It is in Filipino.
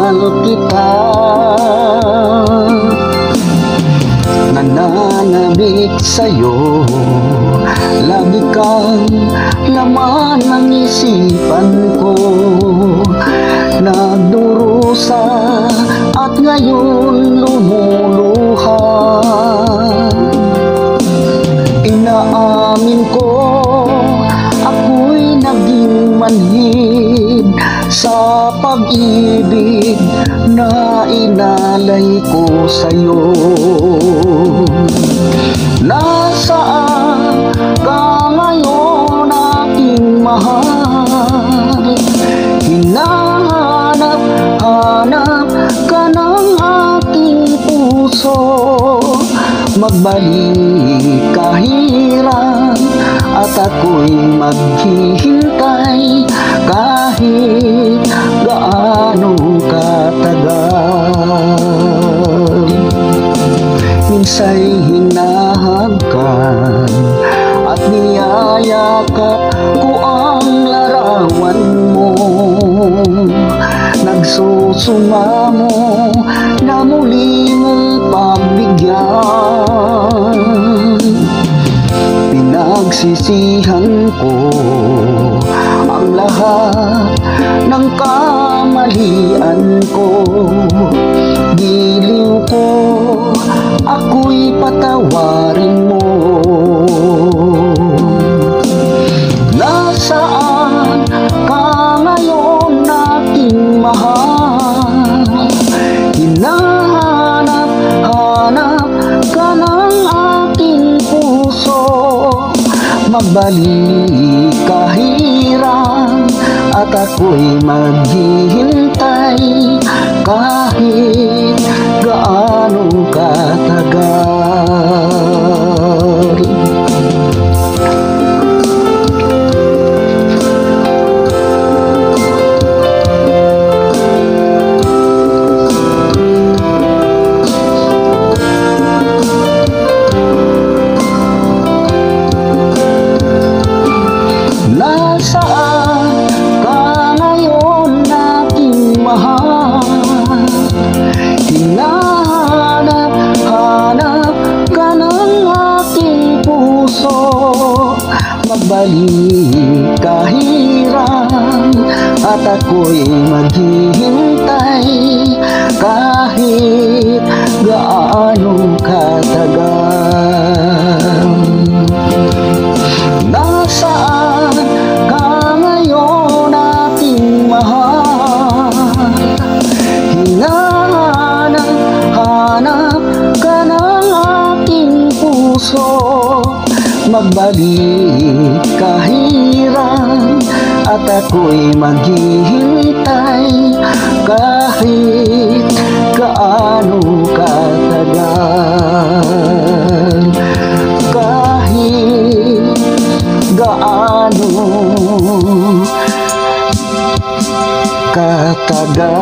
mahal kita. Nananabik sa'yo, lagi kang laman ng isipan ko. Nagdurusa at ngayon lumuluha. Inaamin ko, ako'y naging manhid sa pag-ibig na inalay ko sa'yo. Nasaan ka ngayon, aking mahal? Hinahanap-hanap ka ng aking puso. Magbalik kahirap at ako'y maghihintay kahit gaano katagal. Minsa'y hinahagkan at niyayakap ko ang larawan mo. Nagsusumamo na muli mong pagbigyan. Pinagsisihan ko ang lahat ng kamalian ko. Giliw ko, ako'y patawarin mo. Nasaan ka ngayon, aking mahal? Hinahanap-hanap ka ng aking puso. Magbalik kahirap at ako'y maghihintay kahit gaano katagal. Nasaan ka ngayon, aking mahal? Hinahanap-hanap ka ng aking puso. Magbalik kahirap at ako'y maghihintay kahit gaano katagal. Nasaan ka ngayon, aking mahal? Hinahanap ka ng aking puso. Magbalik kahirap at ako'y maghihintay kahit gaano katagal. Kahit gaano katagal.